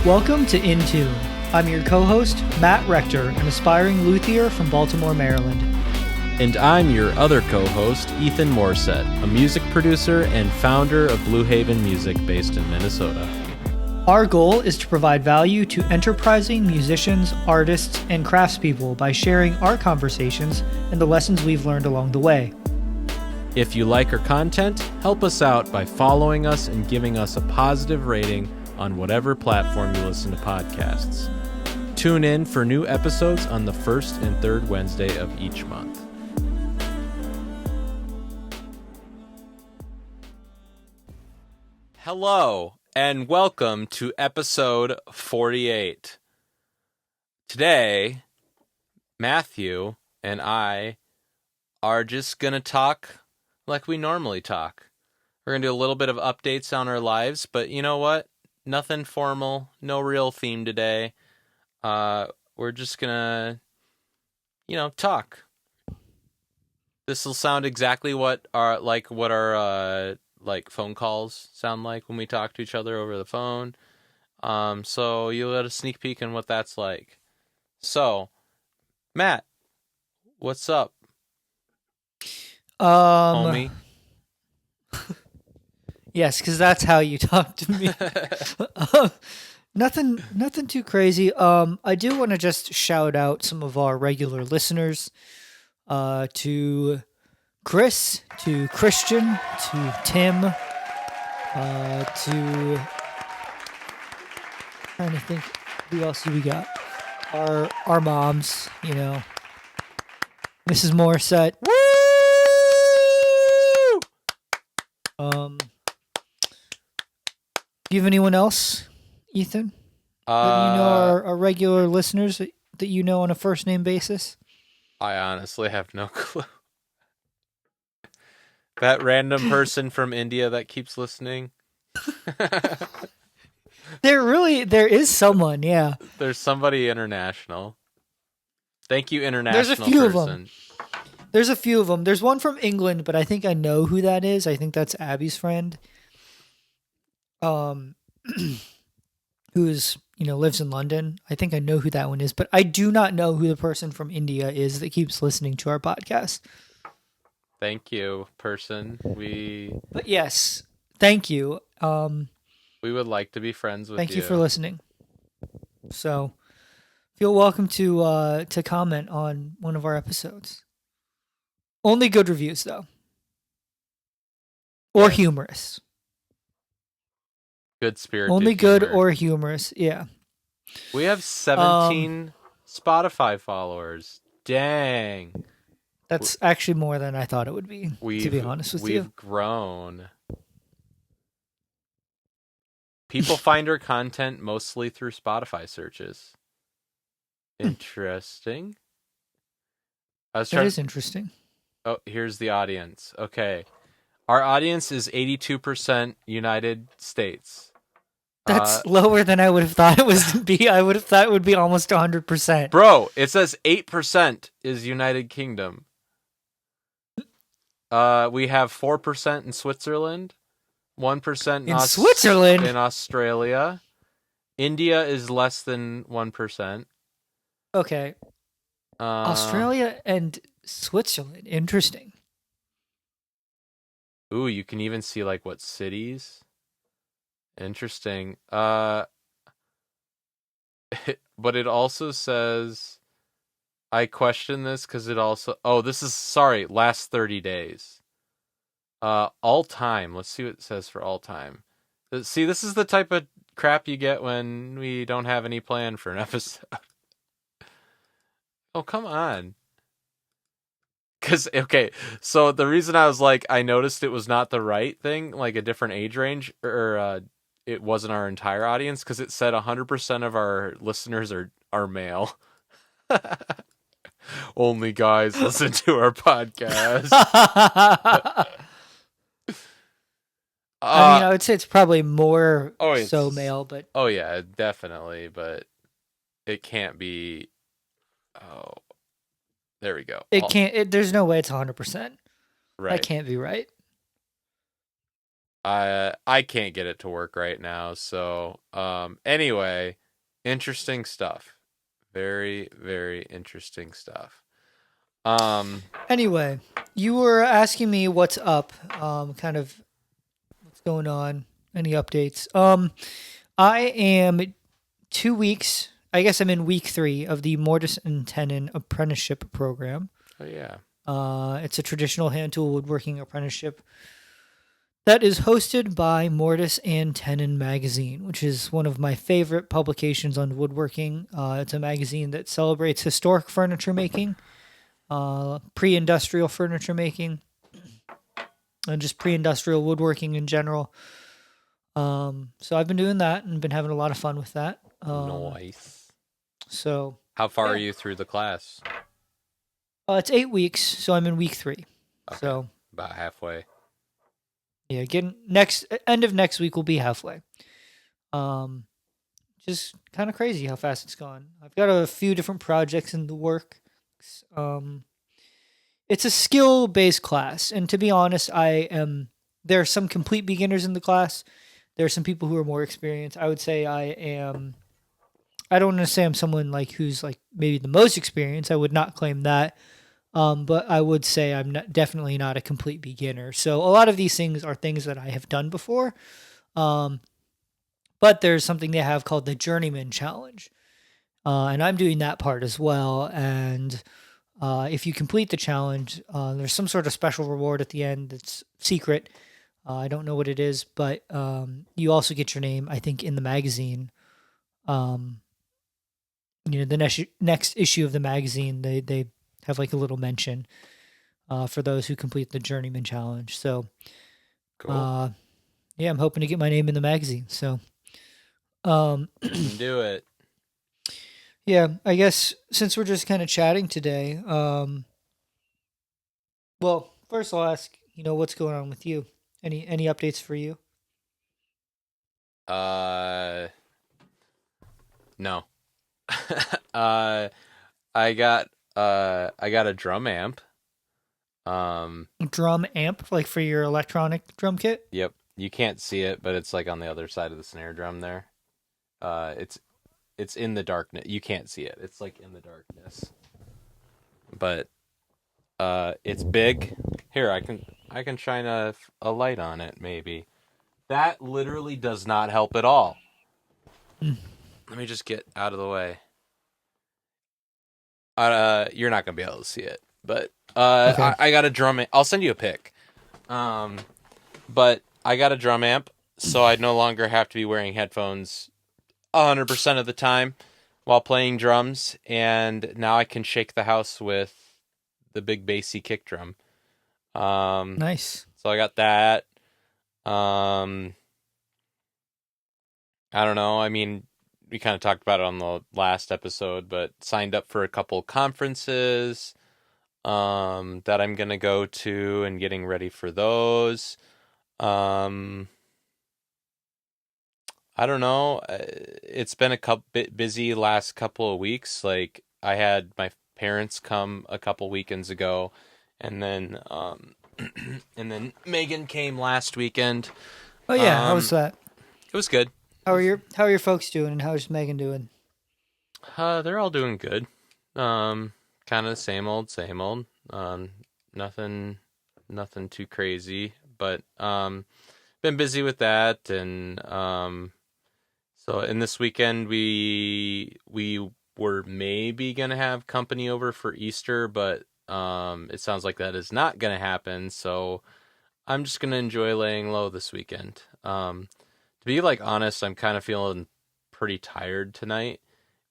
Welcome to In Tune. I'm your co-host, Matt Rector, an aspiring luthier from Baltimore, Maryland. And I'm your other co-host, Ethan Morset, a music producer and founder of Blue Haven Music based in Minnesota. Our goal is to provide value to enterprising musicians, artists, and craftspeople by sharing our conversations and the lessons we've learned along the way. If you like our content, help us out by following us and giving us a positive rating on whatever platform you listen to podcasts. Tune in for new episodes on the first and third Wednesday of each month. Hello, and welcome to episode 48. Today, Matthew and I are just going to talk like we normally talk. We're going to do a little bit of updates on our lives, but you know what? Nothing formal, no real theme today. We're just going to, talk. This will sound exactly what our phone calls sound like when we talk to each other over the phone. So you'll get a sneak peek on what that's like. So, Matt, what's up? Homie. Yes, because that's how you talk to me. Nothing too crazy. I do want to just shout out some of our regular listeners. To Chris, to Christian, to Tim, trying to think who else do we got? Our moms, Mrs. Morset. Woo! Do you have anyone else, Ethan? That are regular listeners that you know on a first name basis? I honestly have no clue. That random person from India that keeps listening. There is someone, yeah. There's somebody international. Thank you, international There's a few person. of them. There's a few of them. There's one from England, but I think I know who that is. I think that's Abby's friend. Who's, lives in London. I think I know who that one is, but I do not know who the person from India is that keeps listening to our podcast. Thank you, person. But yes, thank you. We would like to be friends with you. Thank you for listening. So, feel welcome to comment on one of our episodes. Only good reviews, though. Or humorous. Good spirit. Only good or humorous, yeah. We have 17 Spotify followers. Dang. That's actually more than I thought it would be, to be honest with you. We've grown. People find our content mostly through Spotify searches. Interesting. That is interesting. Oh, here's the audience. Okay. Our audience is 82% United States. That's lower than I would have thought it was to be. I would have thought it would be almost 100%. Bro, it says 8% is United Kingdom. We have 4% in Switzerland, 1% in Switzerland, in Australia. India is less than 1%. Okay. Australia and Switzerland. Interesting. Ooh, you can even see what cities. Interesting. But it also says, I question this because it also, last 30 days. All time. Let's see what it says for all time. See, this is the type of crap you get when we don't have any plan for an episode. Oh, come on. So the reason I was I noticed it was not the right thing, a different age range, or it wasn't our entire audience, because it said 100% of our listeners are male. Only guys listen to our podcast. I would say it's probably more male, but... Oh, yeah, definitely, but it can't be... Oh, there we go. It can't... there's no way it's 100%. Right. That can't be right. I can't get it to work right now. So anyway, interesting stuff. Very, very interesting stuff. Um, Anyway, you were asking me what's up, kind of what's going on, any updates. I am 2 weeks. I guess I'm in week 3 of the Mortise and Tenon apprenticeship program. oh yeah. It's a traditional hand tool woodworking apprenticeship that is hosted by Mortise and Tenon magazine, which is one of my favorite publications on woodworking. It's a magazine that celebrates historic furniture making, pre-industrial furniture making, and just pre-industrial woodworking in general. So I've been doing that and been having a lot of fun with that. Nice. So How far are yeah, you through the class? it's 8 weeks, so I'm in week 3. Okay, So about halfway. yeah, getting next end of next week will be halfway. Um, just kind of crazy how fast it's gone. I've got a few different projects in the works. Um, it's a skill based class, and to be honest, I am. There are some complete beginners in the class. There are some people who are more experienced. I would say I am. I don't want to say I'm someone like who's like maybe the most experienced. I would not claim that. But I would say I'm not, definitely not a complete beginner. So a lot of these things are things that I have done before. Um, but there's something they have called the Journeyman Challenge, and I'm doing that part as well. And if you complete the challenge, there's some sort of special reward at the end that's secret. I don't know what it is, but you also get your name, I think, in the magazine. Um, the next issue of the magazine, they have like a little mention for those who complete the Journeyman Challenge. So, Cool. uh, yeah, I'm hoping to get my name in the magazine. So, um, You can do it. yeah, I guess since we're just kind of chatting today, well, first I'll ask, what's going on with you? Any updates for you? Uh, no. uh, I got a drum amp. Um, Drum amp, like for your electronic drum kit? yep. You can't see it, but it's like on the other side of the snare drum there. It's in the darkness. You can't see it. It's like in the darkness. But it's big. Here, I can shine a light on it maybe. That literally does not help at all. Mm. Let me just get out of the way. You're not gonna be able to see it, but Okay. I got a drum. I'll send you a pic. Um, but I got a drum amp, so I no longer have to be wearing headphones 100% of the time while playing drums, and now I can shake the house with the big bassy kick drum. Nice. So I got that. Um, I don't know. I mean, we kind of talked about it on the last episode, but signed up for a couple conferences that I'm gonna go to and getting ready for those. Um, I don't know. It's been a couple bit busy last couple of weeks. Like I had my parents come a couple weekends ago, and then and then Megan came last weekend. Oh yeah, how was Um, that? it was good. It How are was, your folks doing, and how's Megan doing? they're all doing good. Um, kind of the same old, same old. Nothing, nothing too crazy, but been busy with that, and so in this weekend we were maybe gonna have company over for Easter, but it sounds like that is not gonna happen. So I'm just gonna enjoy laying low this weekend. To be like honest, I'm kind of feeling pretty tired tonight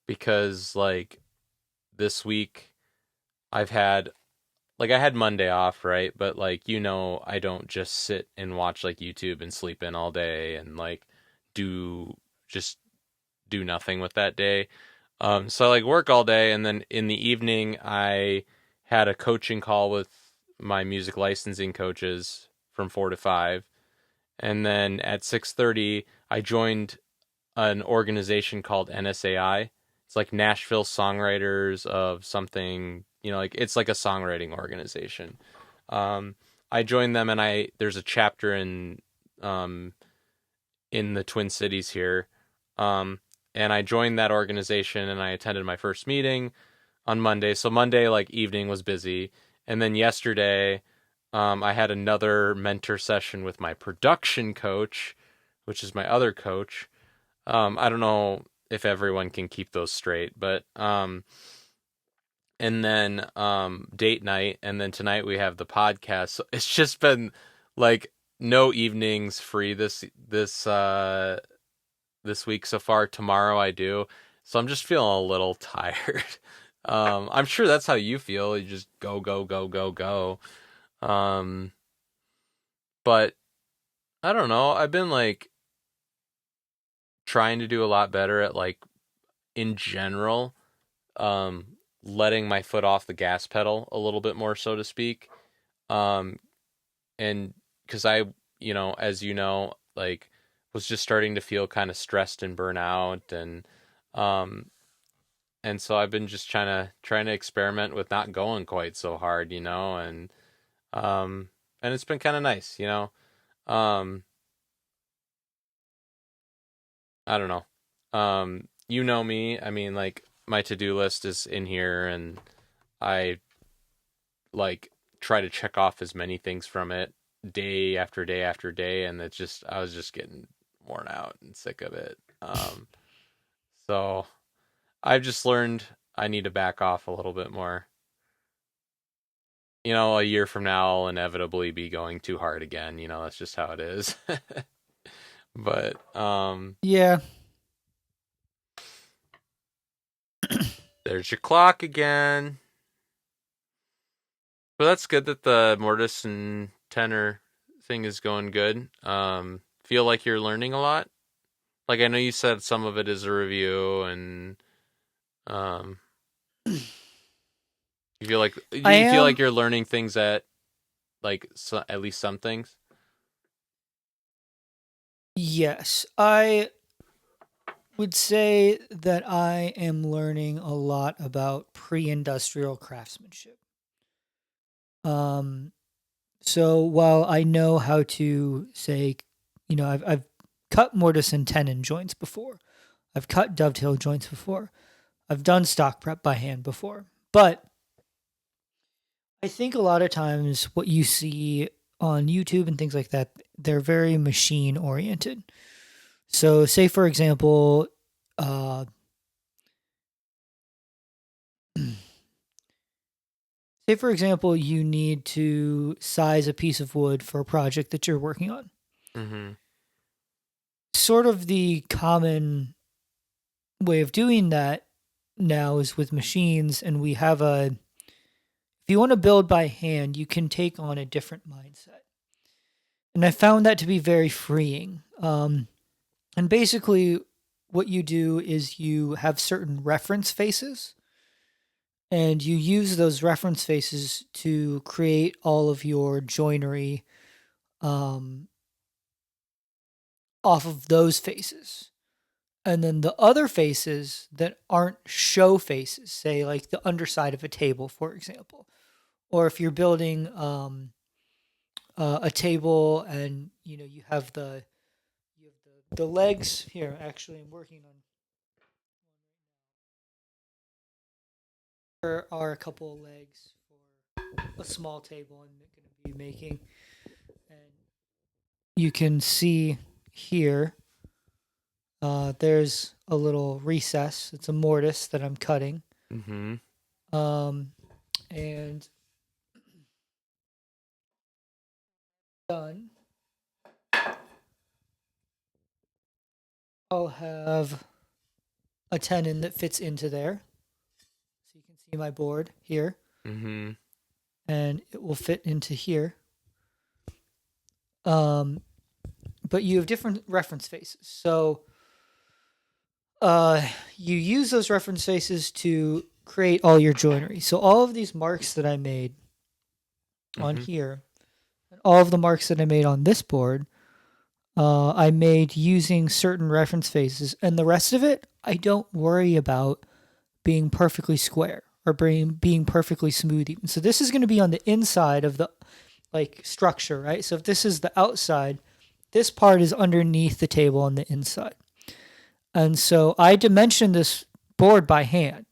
because like this week I've had like I had Monday off, right? But like I don't just sit and watch like YouTube and sleep in all day and like do just do nothing with that day. So I like work all day, and then in the evening I had a coaching call with my music licensing coaches from 4 to 5, and then at 6:30 I joined an organization called NSAI. It's like Nashville Songwriters of something, like it's like a songwriting organization. Um, I joined them, and there's a chapter in in the Twin Cities here. Um, and I joined that organization and I attended my first meeting on Monday. So Monday, like evening, was busy. And then yesterday, I had another mentor session with my production coach, which is my other coach. I don't know if everyone can keep those straight, but and then date night, and then tonight we have the podcast. So it's just been like no evenings free this week so far. Tomorrow I do, so I'm just feeling a little tired. I'm sure that's how you feel. You just go go go go go. Um, but I don't know. I've been like trying to do a lot better at like in general, um, letting my foot off the gas pedal a little bit more, so to speak. Um, and because I, as you know, like was just starting to feel kind of stressed and burnout, um, and so I've been just trying to experiment with not going quite so hard, um, and it's been kind of nice, Um, I don't know. You know me. I mean, like my to-do list is in here, and I like try to check off as many things from it day after day after day, and I was just getting worn out and sick of it. So I've just learned I need to back off a little bit more. A year from now I'll inevitably be going too hard again. That's just how it is. But Yeah. there's your clock again. But that's good that the Mortis and Tenor thing is going good. Feel like you're learning a lot. Like I know you said some of it is a review, and um, you feel like do I you feel like am. you're learning things at at least some things. Yes. I would say that I am learning a lot about pre-industrial craftsmanship. Um so while I know how to say, I've cut mortise and tenon joints before. I've cut dovetail joints before. I've done stock prep by hand before. But I think a lot of times what you see on YouTube and things like that, they're very machine oriented. So, say for example, uh, you need to size a piece of wood for a project that you're working on. Mm-hmm. Sort of the common way of doing that now is with machines, and we have if you want to build by hand, you can take on a different mindset. And I found that to be very freeing. And basically, what you do is you have certain reference faces, and you use those reference faces to create all of your joinery um, off of those faces. And then the other faces that aren't show faces, say like the underside of a table, for example, or if you're building a table and you have the legs here. Actually, I'm working on. There are a couple of legs for a small table I'm going to be making, and you can see here. There's a little recess. It's a mortise that I'm cutting. Mm-hmm. Um, and done. I'll have a tenon that fits into there. So you can see my board here. Mm-hmm. And it will fit into here. Um, but you have different reference faces. So you use those reference faces to create all your joinery. So all of these marks that I made on Mm-hmm. here, and all of the marks that I made on this board, I made using certain reference faces, and the rest of it, I don't worry about being perfectly square or being perfectly smooth. Even so, this is going to be on the inside of the structure, right? So if this is the outside, this part is underneath the table on the inside. And so I dimensioned this board by hand.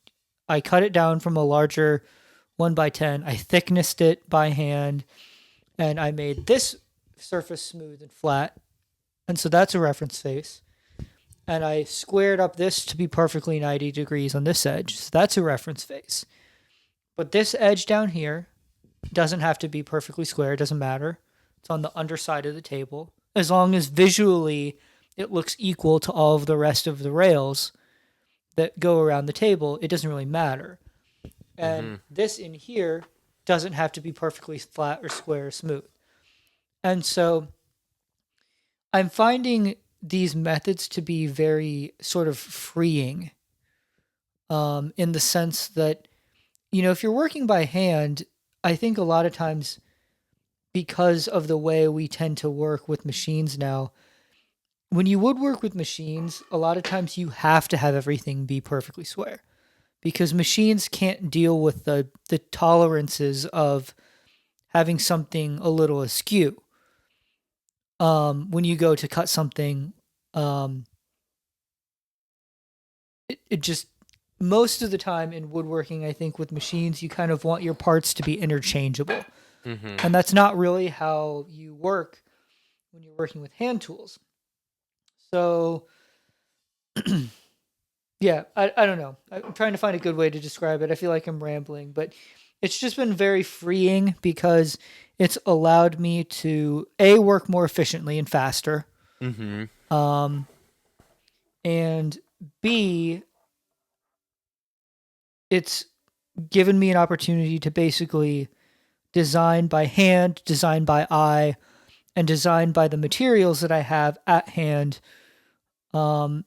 I cut it down from a larger 1 by 10. I thicknessed it by hand, and I made this surface smooth and flat. And so that's a reference face. And I squared up this to be perfectly 90 degrees on this edge. So that's a reference face. But this edge down here doesn't have to be perfectly square. It doesn't matter. It's on the underside of the table. As long as visually it looks equal to all of the rest of the rails that go around the table, it doesn't really matter. And this in here doesn't have to be perfectly flat or square or smooth. And so I'm finding these methods to be very sort of freeing, in the sense that, if you're working by hand, I think a lot of times, because of the way we tend to work with machines now, when you woodwork with machines, a lot of times you have to have everything be perfectly square because machines can't deal with the tolerances of having something a little askew. When you go to cut something, um, it just, most of the time in woodworking, I think with machines, you kind of want your parts to be interchangeable. And that's not really how you work when you're working with hand tools. So, yeah, I don't know. I'm trying to find a good way to describe it. I feel like I'm rambling, but it's just been very freeing because it's allowed me to A, work more efficiently and faster. Um, and B, it's given me an opportunity to basically design by hand, design by eye, and design by the materials that I have at hand, and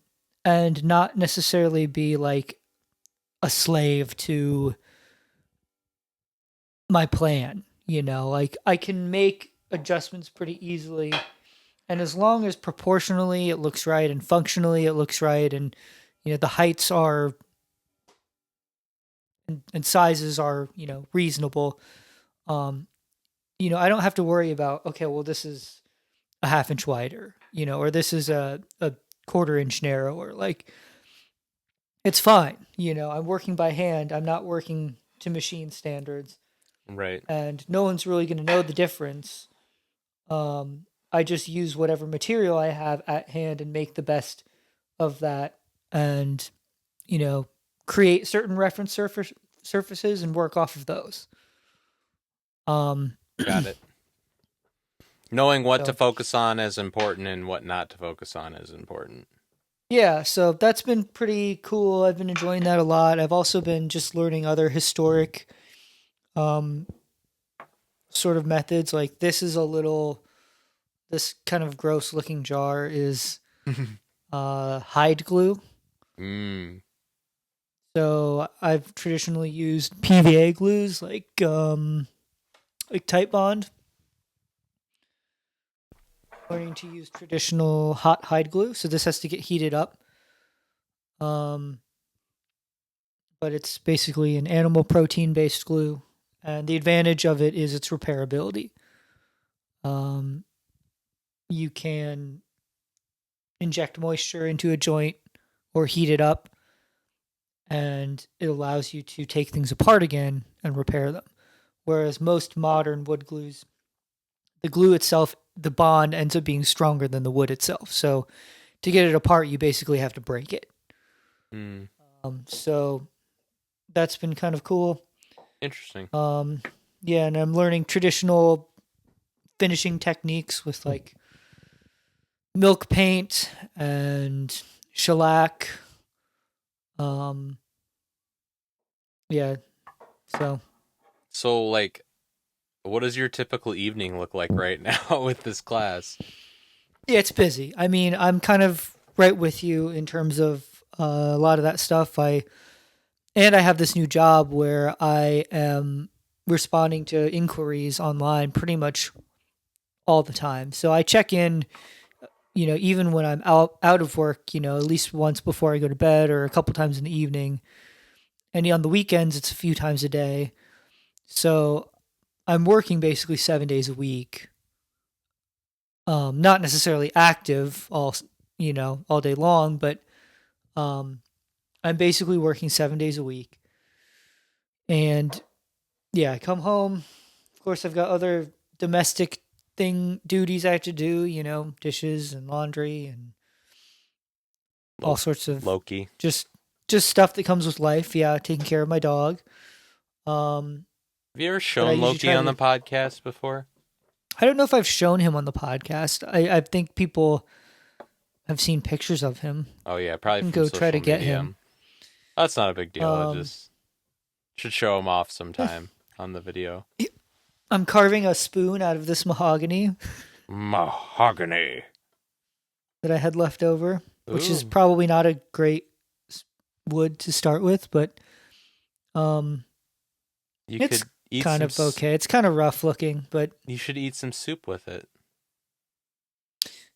not necessarily be like a slave to my plan. Like I can make adjustments pretty easily, and as long as proportionally it looks right and functionally it looks right, and the heights are and sizes are reasonable. um I don't have to worry about, okay, well, this is a half inch wider, or this is a quarter inch narrower. Like, it's fine. I'm working by hand. I'm not working to machine standards, Right. and no one's really going to know the difference. I just use whatever material I have at hand and make the best of that, and create certain reference surfaces and work off of those. Um, Got it. Knowing what to so focus on is important and what not to focus on is important. yeah, so that's been pretty cool. I've been enjoying that a lot. I've also been just learning other historic, um, sort of methods. Like, this kind of gross looking jar is hide glue. Mm. So I've traditionally used PVA glues like Type Bond. Learning to use traditional hot hide glue. So this has to get heated up. Um, but it's basically an animal protein based glue, and the advantage of it is its repairability. Um, you can inject moisture into a joint or heat it up, and it allows you to take things apart again and repair them. Whereas most modern wood glues, the glue itself, the bond ends up being stronger than the wood itself. So to get it apart, you basically have to break it. Mm. So that's been kind of cool. Interesting. Yeah, and I'm learning traditional finishing techniques with like milk paint and shellac. Um, yeah, so So, like, what does your typical evening look like right now with this class? yeah, it's busy. I mean, I'm kind of right with you in terms of a lot of that stuff. I have this new job where I am responding to inquiries online pretty much all the time. So I check in, even when I'm out of work, at least once before I go to bed or a couple times in the evening. And on the weekends, it's a few times a day. So I'm working basically 7 days a week. Not necessarily active all day long, but um, I'm basically working 7 days a week. And yeah, I come home. Of course, I've got other domestic thing duties I have to do, dishes and laundry and all Lo- sorts of Loki. just just stuff that comes with life. Yeah, taking care of my dog. Um, Have you ever but I shown usually Loki try on the to. podcast before? I don't know if I've shown him on the podcast. I think people have seen pictures of him. Oh yeah, I probably can from go try social to get media. him. That's not a big deal. I Um, just should show him off yeah, sometime on the video. I'm carving a spoon out of this mahogany Mahogany. that I had left over, which is Ooh. probably not a great wood to start with, but um, You it's could eat kind some. of okay. It's kind of rough looking, but You should eat some soup with it.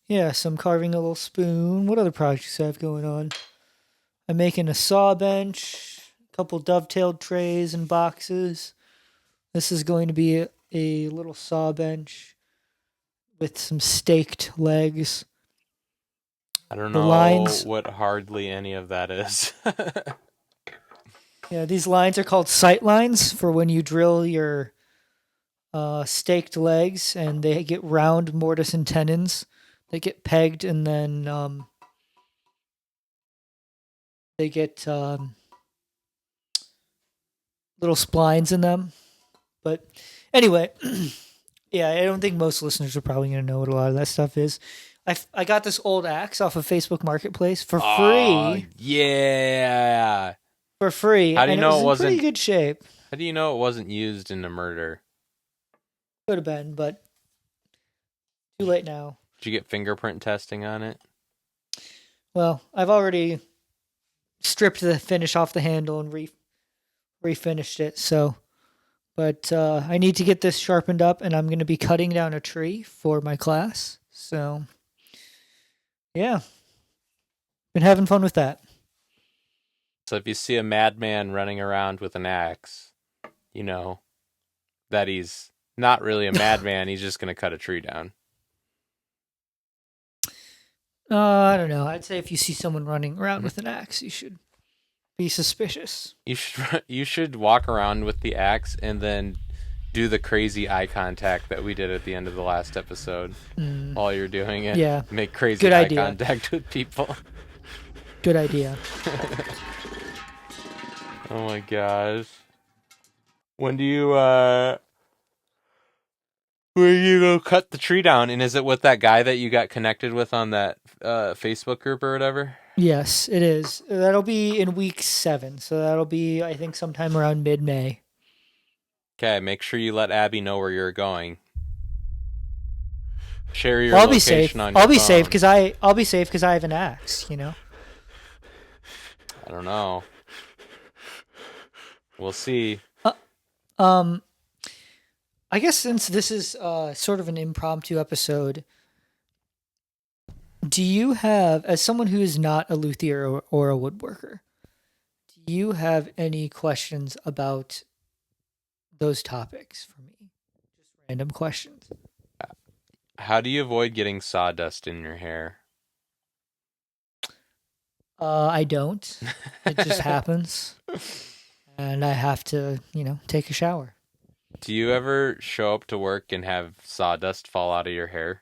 yeah. So I'm carving a little spoon. What other projects do I have going on? I'm making a saw bench, a couple dovetailed trays and boxes. This is going to be a little saw bench with some staked legs. I don't The know lines, what hardly any of that is. yeah, these lines are called sight lines for when you drill your staked legs, and they get round mortise and tenons. They get pegged, and then they get little splines in them. But anyway, yeah, I don't think most listeners are probably going to know what a lot of that stuff is. I got this old axe off of Facebook Marketplace for Oh free, yeah. How do you and it know was it in pretty wasn't? good shape. How do you know it wasn't used in a murder? Could have been, but too late now. Did you get fingerprint testing on it? Well, I've already stripped the finish off the handle and refinished it. So, but I need to get this sharpened up, and I'm going to be cutting down a tree for my class. So, yeah, been having fun with that. So if you see a madman running around with an axe, you know that he's not really a madman. He's just gonna cut a tree down. I don't know. I'd say if you see someone running around with an axe, you should be suspicious. You should walk around with the axe and then do the crazy eye contact that we did at the end of the last episode while you're doing it. Yeah, Make crazy good eye idea. contact with people. Good idea. Oh my gosh. When do you where you go cut the tree down? And is it with that guy that you got connected with on that Facebook group or whatever? Yes, it is. That'll be in week 7, so that'll be I think sometime around mid-May. Okay, make sure you let Abby know where you're going. Share your Well, I'll be safe. location on your I'll be phone. safe because I'll be safe because I have an axe. I don't know. We'll see. Um, I guess since this is sort of an impromptu episode, do you have, as someone who is not a luthier or a woodworker, do you have any questions about those topics for me? Just random questions. How do you avoid getting sawdust in your hair? I don't. It just happens, and I have to, take a shower. Do you ever show up to work and have sawdust fall out of your hair?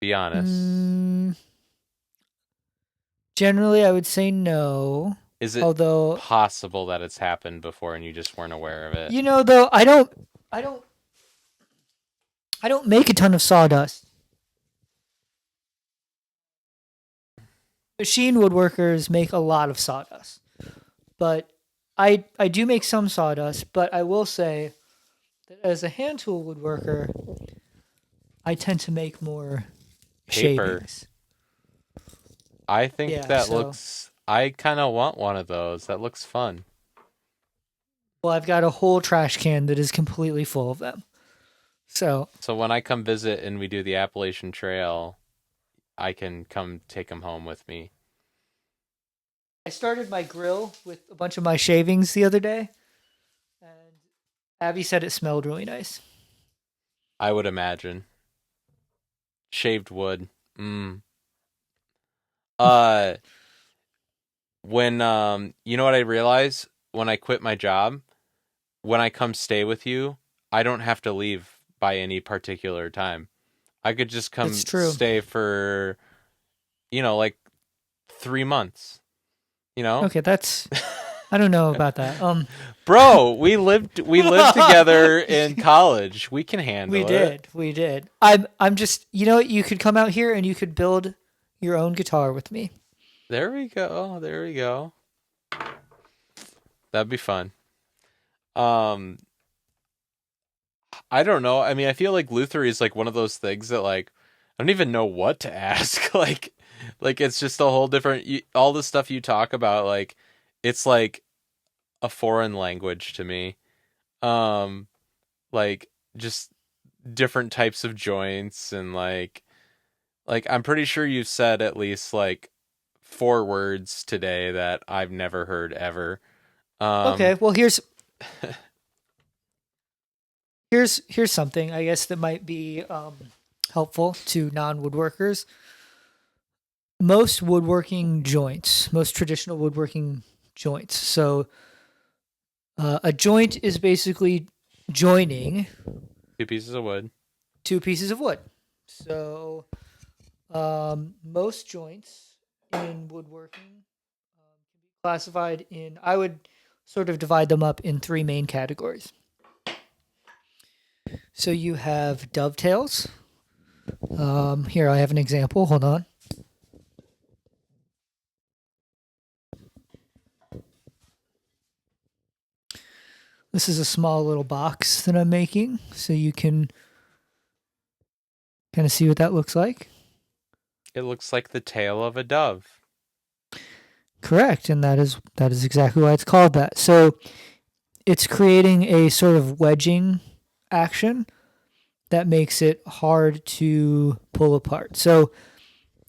Be honest. Generally, I would say no. Is it Although, possible that it's happened before and you just weren't aware of it? though I don't make a ton of sawdust. Machine woodworkers make a lot of sawdust, but I do make some sawdust. But I will say that as a hand tool woodworker, I tend to make more Paper. shavings. I think Yeah, that so- looks. I kind of want one of those. That looks fun. Well, I've got a whole trash can that is completely full of them. So So when I come visit and we do the Appalachian Trail, I can come take them home with me. I started my grill with a bunch of my shavings the other day, and Abby said it smelled really nice. I would imagine. Shaved wood. Mm. Uh, when you know what I realize when I quit my job, when I come stay with you, I don't have to leave by any particular time. I could just That's come true. stay for, like 3 months, you know? Okay, I don't know about that. Bro, we lived together in college. We can We handle it. did. We did. I'm just, you know what, you could come out here and you could build your own guitar with me. There we go. There we go. That'd be fun. Um, I don't know. I mean, I feel like Luther is like one of those things that like I don't even know what to ask. like it's just a whole different all the stuff you talk about like it's like a foreign language to me. Um like just different types of joints and like I'm pretty sure you've said at least like 4 words today that I've never heard ever. Um Okay, well here's something I guess that might be helpful to non-woodworkers. Most traditional woodworking joints. So a joint is basically joining two pieces of wood. two pieces of wood. So most joints in woodworking can be classified in, I would sort of divide them up in three main categories. So you have dovetails. Here I have an example. Hold on. This is a small little box that I'm making, so you can kind of see what that looks like. It looks like the tail of a dove. Correct, and that is exactly why it's called that. So it's creating a sort of wedging action that makes it hard to pull apart. So,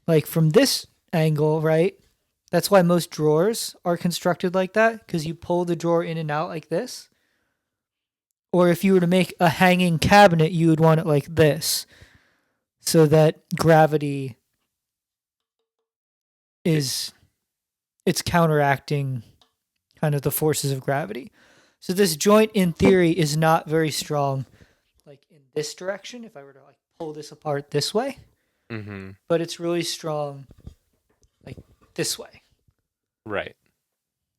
like from this angle, right? That's why most drawers are constructed like that, because you pull the drawer in and out like this. Or if you were to make a hanging cabinet, you would want it like this, so that gravity is it's counteracting kind of the forces of gravity. So this joint in theory is not very strong like in this direction if I were to like pull this apart this way, Mm-hmm. but it's really strong like this way. Right.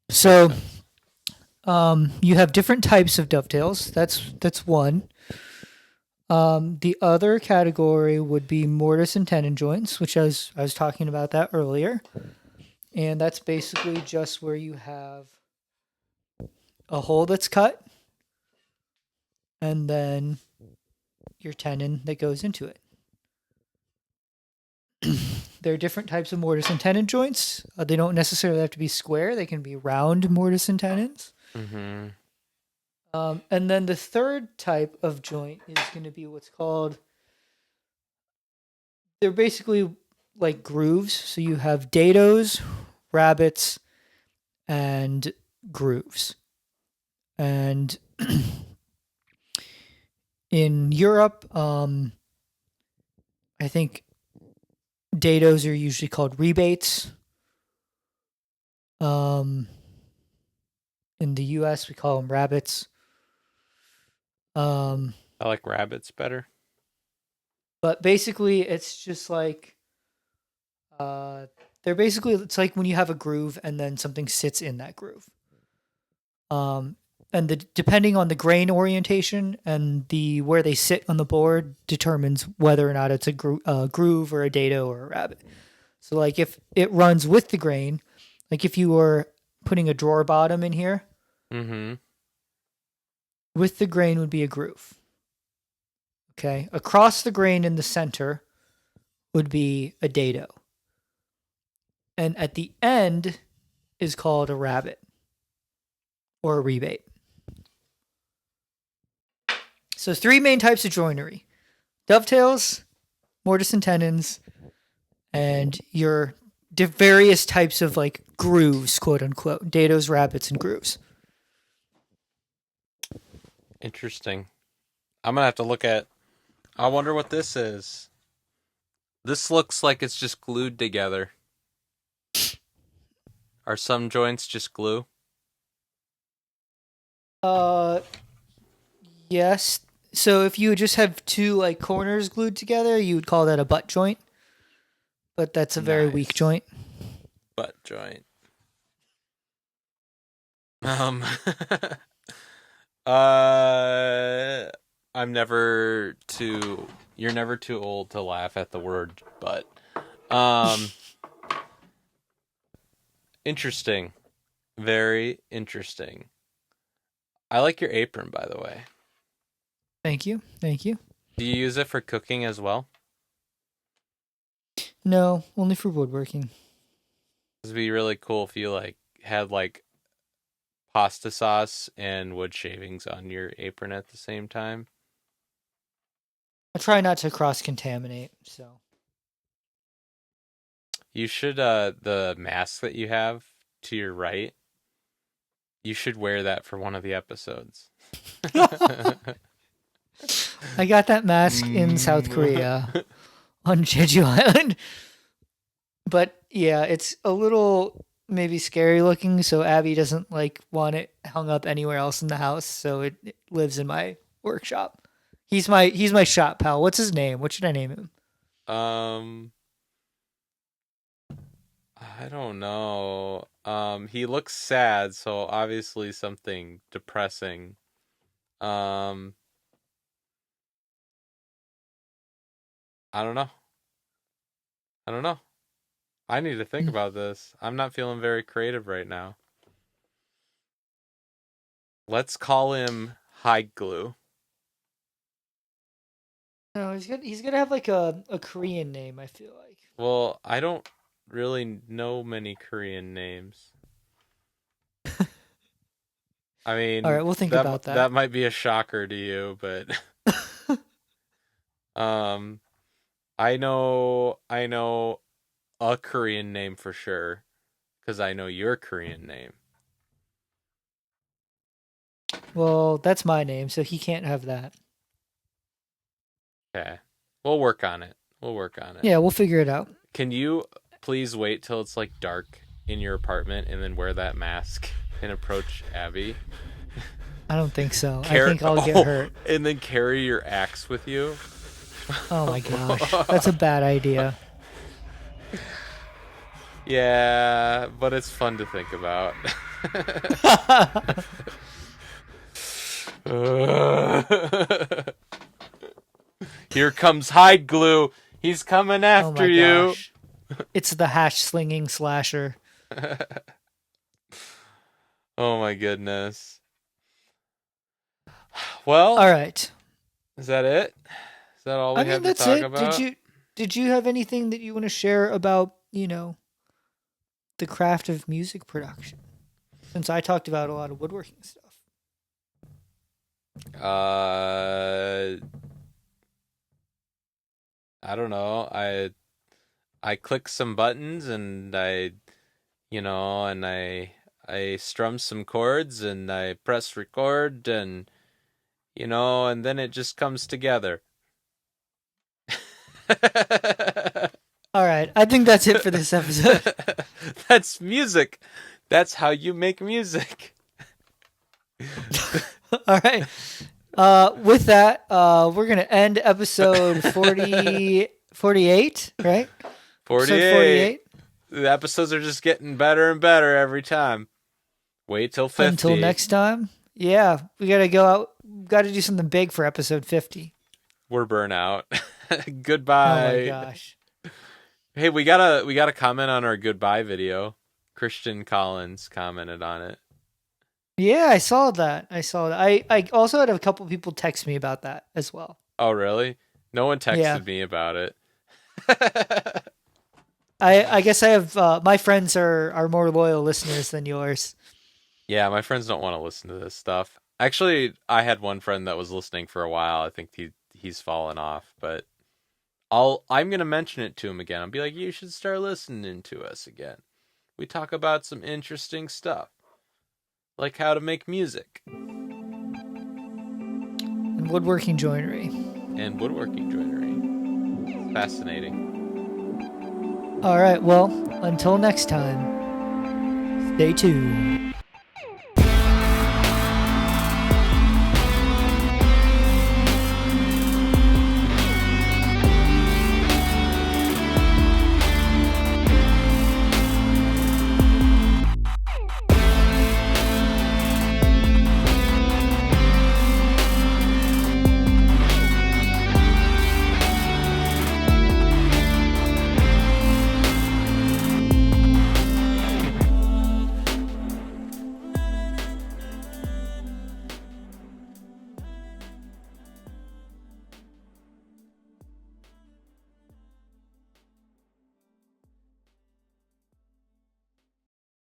Makes So sense. you have different types of dovetails. That's one. The other category would be mortise and tenon joints, which I was talking about that earlier. And that's basically just where you have a hole that's cut and then your tenon that goes into it. There are different types of mortise and tenon joints. They don't necessarily have to be square, they can be round mortise and tenons. Mm-hmm. And then the third type of joint is going to be what's called, they're basically like grooves. So you have dados, rabbets, and grooves. And in Europe, I think dados are usually called rebates. Um, in the U.S., we call them rabbits. Um, I like rabbits better. but basically, it's just like uh, they're basically it's like when you have a groove and then something sits in that groove. Um, and depending on the grain orientation and the where they sit on the board determines whether or not it's a groove or a dado or a rabbit. So like if it runs with the grain, like if you were putting a drawer bottom in here, Mm-hmm. with the grain would be a groove. Okay. Across the grain in the center would be a dado. And at the end is called a rabbit or a rebate. So three main types of joinery: dovetails, mortise and tenons, and your various types of like grooves, quote unquote, dados, rabbits, and grooves. Interesting. I'm gonna have to look at I wonder what this is. This looks like it's just glued together. Are some joints just glue? Uh, yes. So if you just have two like corners glued together, you would call that a butt joint. But that's a very weak Nice. joint. Butt joint. Um uh I'm never too you're never too old to laugh at the word butt. Um Interesting. Very interesting. I like your apron, by the way. Thank you. Thank you. Do you use it for cooking as well? No, only for woodworking. This would be really cool if you like had like pasta sauce and wood shavings on your apron at the same time. I try not to cross contaminate. So You should the mask that you have to your right, you should wear that for one of the episodes. I got that mask in South Korea on Jeju Island. But yeah, it's a little maybe scary looking, so Abby doesn't like want it hung up anywhere else in the house, so it lives in my workshop. He's my shop pal. What's his name? What should I name him? um I don't know. He looks sad, so obviously something depressing. Um I don't know. I don't know. I need to think Hmm. about this. I'm not feeling very creative right now. Let's call him Hide Glue. No, he's gonna have like a Korean name, I feel like. Well, I don't really know many Korean names. I All mean, right, we'll think that about that that. might be a shocker to you, but um I know a Korean name for sure cuz I know your Korean name. Well, that's my name, so he can't have that. Okay. We'll work on it. We'll work on it. Yeah, we'll figure it out. Can you please wait till it's like dark in your apartment and then wear that mask and approach Abby? I don't think so. I think I'll get hurt. And then carry your axe with you. Oh my gosh, that's a bad idea. Yeah, but it's fun to think about. Here comes Hide Glue. He's coming Oh after my you. gosh. It's the hash slinging slasher. Oh my goodness. Well, All right. is that it? Is that all I we mean, have to that's talk it. Did about? you did you have anything that you want to share about, the craft of music production? Since I talked about a lot of woodworking stuff. Uh, I don't know. I click some buttons and I strum some chords and I press record and then it just comes together. All right. I think that's it for this episode. That's music. That's how you make music. All right. With that, we're going to end episode 48, right? Episode 48. 48. The episodes are just getting better and better every time. Wait till 50. Until next time. Yeah, we got to go out. Got to do something big for episode 50. We're burnout. Oh my Goodbye. gosh. Hey, we got a comment on our goodbye video. Christian Collins commented on it. Yeah, I saw that. I also had a couple people text me about that as well. Oh, really? No one Yeah. texted me about it. I guess I have my friends are more loyal listeners than yours. Yeah, my friends don't want to listen to this stuff. Actually, I had one friend that was listening for a while. I think he's fallen off, but I'm gonna mention it to him again. I'll be like, you should start listening to us again. We talk about some interesting stuff, like how to make music. And woodworking joinery. and woodworking joinery. It's fascinating. All right, well, until next time, stay tuned.